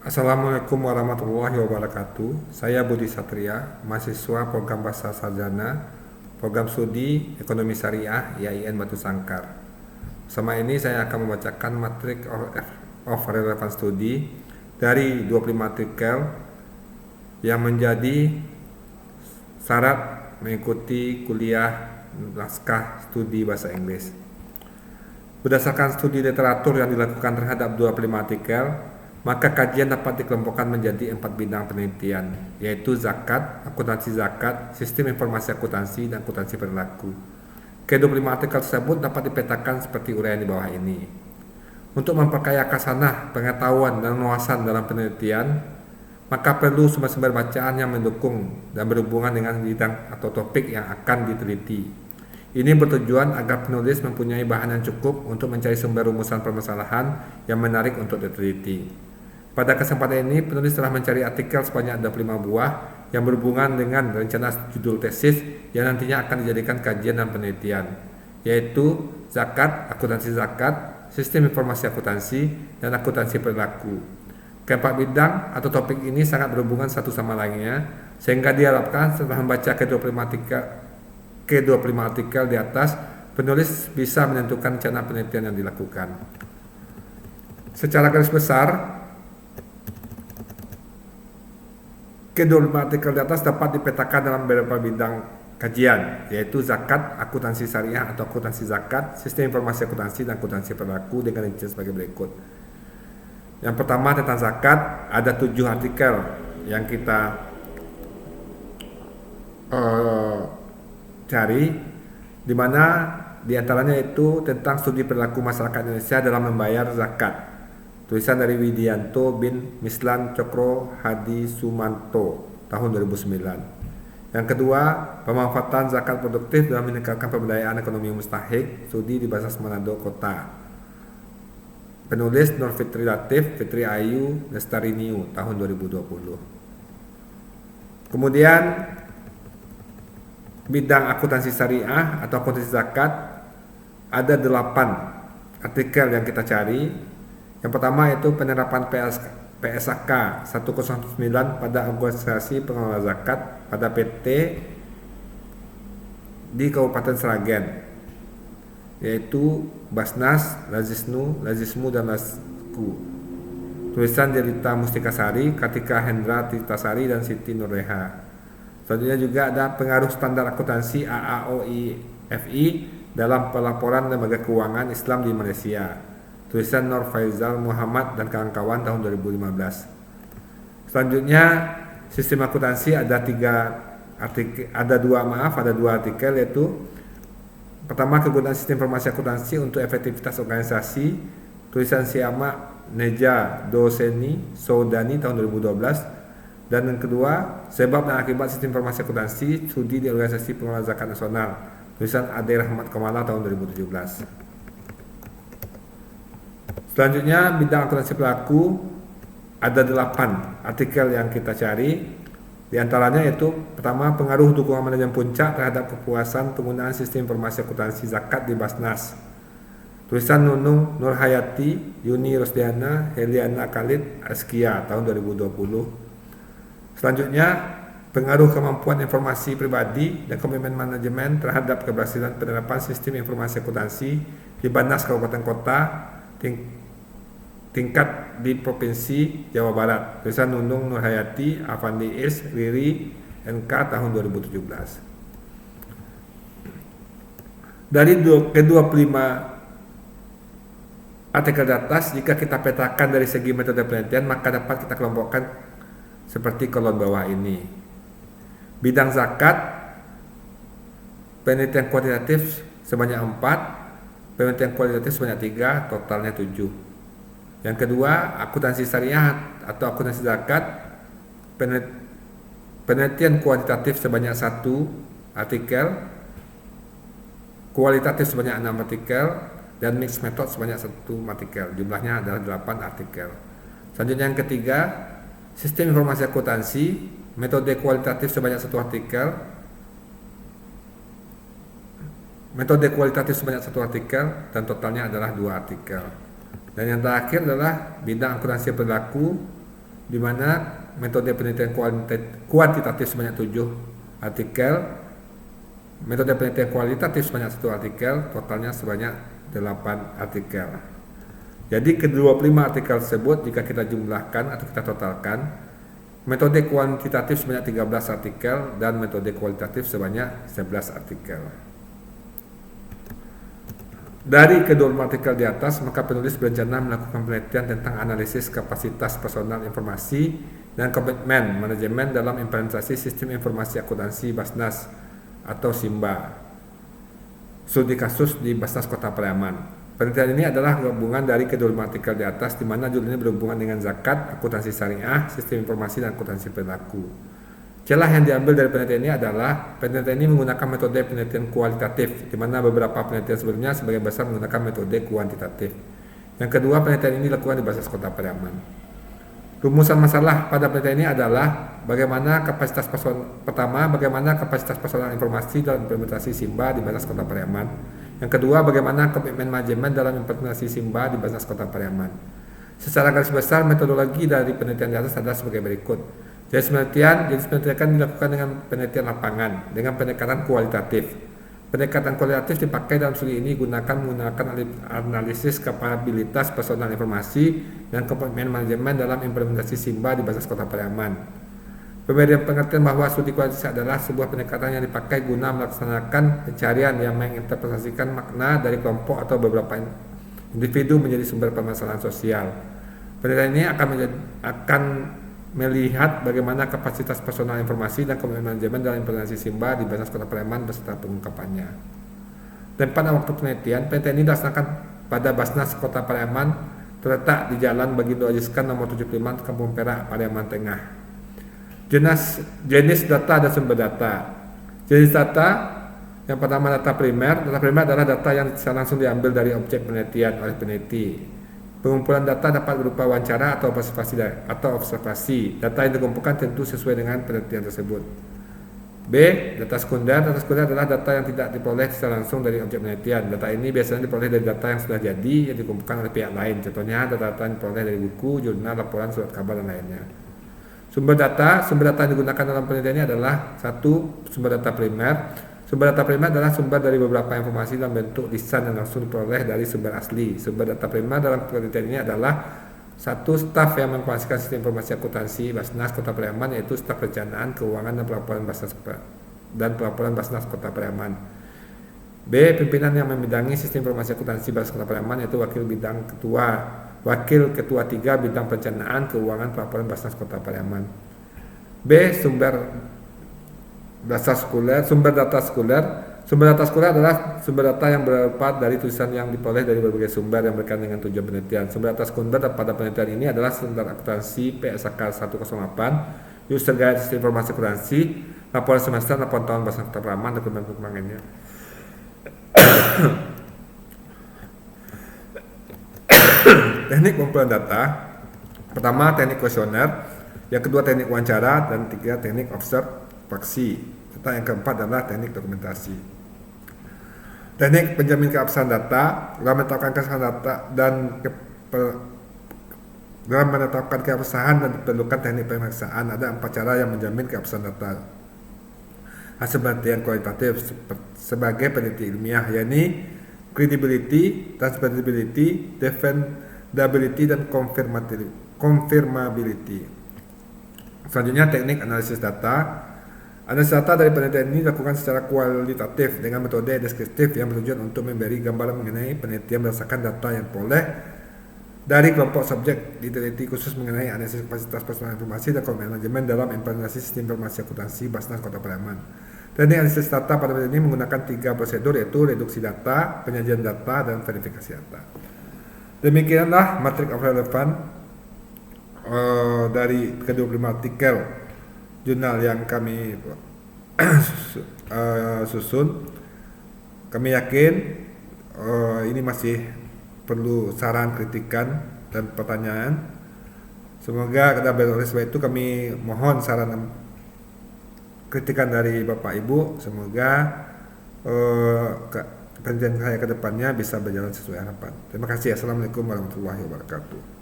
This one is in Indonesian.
Assalamualaikum warahmatullahi wabarakatuh. Saya Budi Satria, mahasiswa program Bahasa Sarjana, program studi Ekonomi Syariah IAIN Batu Sangkar. Bersama ini saya akan membacakan matrik of relevant study dari 25 artikel yang menjadi syarat mengikuti kuliah naskah studi bahasa Inggris. Berdasarkan studi literatur yang dilakukan terhadap 25 artikel, maka kajian dapat dikelompokkan menjadi 4 bidang penelitian, yaitu zakat, akuntansi zakat, sistem informasi akuntansi, dan akuntansi perilaku. Ke-25 artikel tersebut dapat dipetakan seperti uraian di bawah ini. Untuk memperkaya khasanah, pengetahuan, dan wawasan dalam penelitian, maka perlu sumber-sumber bacaan yang mendukung dan berhubungan dengan bidang atau topik yang akan diteliti. Ini bertujuan agar penulis mempunyai bahan yang cukup untuk mencari sumber rumusan permasalahan yang menarik untuk diteliti. Pada kesempatan ini, penulis telah mencari artikel sebanyak 25 buah yang berhubungan dengan rencana judul tesis yang nantinya akan dijadikan kajian dan penelitian, yaitu zakat, akuntansi zakat, sistem informasi akuntansi, dan akuntansi perilaku. Keempat bidang atau topik ini sangat berhubungan satu sama lainnya, sehingga diharapkan setelah membaca ke-25 artikel di atas, penulis bisa menentukan rencana penelitian yang dilakukan. Secara garis besar, ke-25 artikel di atas dapat dipetakan dalam beberapa bidang kajian, yaitu zakat, akuntansi syariah atau akuntansi zakat, sistem informasi akuntansi, dan akuntansi perilaku dengan rincian sebagai berikut. Yang pertama tentang zakat, ada 7 artikel yang kita cari, di mana diantaranya itu tentang studi perilaku masyarakat Indonesia dalam membayar zakat. Tulisan dari Widianto bin Mislan Cokro Hadi Sumanto tahun 2009. Yang kedua, pemanfaatan zakat produktif dalam meningkatkan pemberdayaan ekonomi mustahik, studi di Bahasa Manado Kota. Penulis Nur Fitri Latif, Fitri Ayu, Lestari Niu tahun 2020. Kemudian bidang akuntansi syariah atau akuntansi zakat, ada 8 artikel yang kita cari. Yang pertama itu penerapan PSAK 109 pada organisasi pengelola zakat pada PT di Kabupaten Sragen, yaitu Basnas, Lazismu, dan Lasku. Tulisan Jelita Mustikasari, Kartika Hendra Titasari, dan Siti Nurreha. Selanjutnya juga ada pengaruh standar akuntansi AAOI-FI dalam pelaporan lembaga keuangan Islam di Malaysia. Tulisan Nur Faizal Muhammad dan kawan-kawan tahun 2015. Selanjutnya sistem akuntansi ada 2 artikel, yaitu pertama kegunaan sistem informasi akuntansi untuk efektivitas organisasi. Tulisan Siama Neja Doseni Soudani tahun 2012. Dan yang kedua, sebab dan akibat sistem informasi akuntansi studi di organisasi pengelola zakat nasional. Tulisan Ade Rahmat Kamala tahun 2017. Selanjutnya bidang akuntansi perilaku, ada 8 artikel yang kita cari. Di antaranya yaitu pertama, pengaruh dukungan manajemen puncak terhadap kepuasan penggunaan sistem informasi akuntansi zakat di Basnas. Tulisan Nunung Nurhayati, Yuni Rosdiana, Heliana Khalid Askia tahun 2020. Selanjutnya, pengaruh kemampuan informasi pribadi dan komitmen manajemen terhadap keberhasilan penerapan sistem informasi akuntansi di Basnas Kabupaten Kota tingkat di Provinsi Jawa Barat. Tulisan Nunung Nurhayati, Afandi Is, Riri, NK tahun 2017. Dari ke-25 artikel di atas, jika kita petakan dari segi metode penelitian, maka dapat kita kelompokkan seperti kolom bawah ini. Bidang zakat, penelitian kuantitatif sebanyak 4, penelitian kualitatif sebanyak 3, totalnya 7. Yang kedua, akuntansi syariah atau akuntansi zakat, penelitian kuantitatif sebanyak 1 artikel, kualitatif sebanyak 6 artikel, dan mix method sebanyak 1 artikel. Jumlahnya adalah 8 artikel. Selanjutnya yang ketiga, sistem informasi akuntansi, metode kualitatif sebanyak 1 artikel, metode kualitatif sebanyak 1 artikel, dan totalnya adalah 2 artikel. Dan yang terakhir adalah bidang akuntansi perilaku, di mana metode penelitian kuantitatif sebanyak 7 artikel, metode penelitian kualitatif sebanyak 1 artikel, totalnya sebanyak 8 artikel. Jadi ke-25 artikel tersebut jika kita jumlahkan atau kita totalkan, metode kuantitatif sebanyak 13 artikel dan metode kualitatif sebanyak 11 artikel. Dari kedua artikel di atas, maka penulis berencana melakukan penelitian tentang analisis kapasitas personal informasi dan komitmen manajemen dalam implementasi sistem informasi akuntansi Basnas atau SIMBA. Studi kasus di Basnas Kota Pariaman. Penelitian ini adalah gabungan dari kedua artikel di atas, di mana judul ini berhubungan dengan zakat, akuntansi syariah, sistem informasi, dan akuntansi perilaku. Celah yang diambil dari penelitian ini adalah penelitian ini menggunakan metode penelitian kualitatif, di mana beberapa penelitian sebelumnya sebagian besar menggunakan metode kuantitatif. Yang kedua, penelitian ini dilakukan di Basnas Kota Pariaman. Rumusan masalah pada penelitian ini adalah bagaimana kapasitas personal informasi dalam implementasi SIMBA di Basnas Kota Pariaman. Yang kedua, bagaimana komitmen manajemen dalam implementasi SIMBA di Basnas Kota Pariaman. Secara garis besar, metodologi dari penelitian di atas adalah sebagai berikut. Jenis penelitian akan dilakukan dengan penelitian lapangan dengan pendekatan kualitatif. Pendekatan kualitatif dipakai dalam studi ini menggunakan analisis kapabilitas personal informasi dan komitmen manajemen dalam implementasi SIMBA di Basnas Kota Pariaman. Pemberian pengertian bahwa studi kualitatif adalah sebuah pendekatan yang dipakai guna melaksanakan pencarian yang menginterpretasikan makna dari kelompok atau beberapa individu menjadi sumber permasalahan sosial. Penelitian ini akan melihat bagaimana kapasitas personal informasi dan komitmen manajemen dalam implementasi SIMBA di Basnas Kota Pariaman beserta pengungkapannya. Tempat dan waktu penelitian ini dilaksanakan pada Basnas Kota Pariaman, terletak di Jalan Bagindo Ajiskan nomor 75, Kampung Perak, Pariaman Tengah. Jenis data dan sumber data. Jenis data yang pertama data primer. Data primer adalah data yang langsung diambil dari objek penelitian oleh peneliti. Pengumpulan data dapat berupa wawancara atau observasi. Data yang dikumpulkan tentu sesuai dengan penelitian tersebut. B. Data sekunder. Data sekunder adalah data yang tidak diperoleh secara langsung dari objek penelitian. Data ini biasanya diperoleh dari data yang sudah jadi yang dikumpulkan oleh pihak lain. Contohnya data yang diperoleh dari buku, jurnal, laporan, surat kabar, dan lainnya. Sumber data yang digunakan dalam penelitian ini adalah 1. Sumber data primer. Sumber data primer adalah sumber dari beberapa informasi dalam bentuk lisan yang langsung diperoleh dari sumber asli. Sumber data primer dalam penelitian ini adalah 1. Staf yang mengoperasikan sistem informasi akuntansi Basnas Kota Pariaman, yaitu staf perencanaan, keuangan, dan pelaporan Basnas Kota Pariaman. B. Pimpinan yang membidangi sistem informasi akuntansi Basnas Kota Pariaman, yaitu wakil ketua 3 bidang perencanaan, keuangan, pelaporan Basnas Kota Pariaman. B. Sumber data sekuler. Sumber data sekuler adalah sumber data yang berupa dari tulisan yang diperoleh dari berbagai sumber yang berkaitan dengan tujuan penelitian. Sumber data sekunder pada penelitian ini adalah standar akuntansi PSAK 108, user guide sistem informasi akuntansi, laporan semester, laporan tahun Basnas Kota Pariaman, dokumen perkembangannya. Teknik pengumpulan data. Pertama, teknik kuesioner. Yang kedua, teknik wawancara. Dan 3, teknik observasi. Serta yang keempat adalah teknik dokumentasi. Teknik penjamin keabsahan data. Dalam menetapkan keabsahan data dalam menetapkan keabsahan dan diperlukan teknik pemeriksaan, ada 4 cara yang menjamin keabsahan data hasil penelitian kualitatif sebagai peneliti ilmiah, yakni credibility, transferability, defendability, dan confirmability. Selanjutnya, teknik analisis data. Analisis data dari penelitian ini dilakukan secara kualitatif dengan metode deskriptif yang bertujuan untuk memberi gambaran mengenai penelitian berdasarkan data yang diperoleh dari kelompok subjek diteliti khusus mengenai analisis kapasitas personal informasi dan komitmen manajemen dalam implementasi sistem informasi akuntansi Basnas Kota Pariaman. Teknik analisis data pada penelitian ini menggunakan 3 prosedur, yaitu reduksi data, penyajian data, dan verifikasi data. Demikianlah matriks of relevant dari ke-25 artikel jurnal yang kami susun. Kami yakin ini masih perlu saran, kritikan, dan pertanyaan. Semoga oleh sebab itu kami mohon saran kritikan dari Bapak Ibu. Semoga penelitian saya ke depannya bisa berjalan sesuai harapan. Terima kasih. Assalamualaikum warahmatullahi wabarakatuh.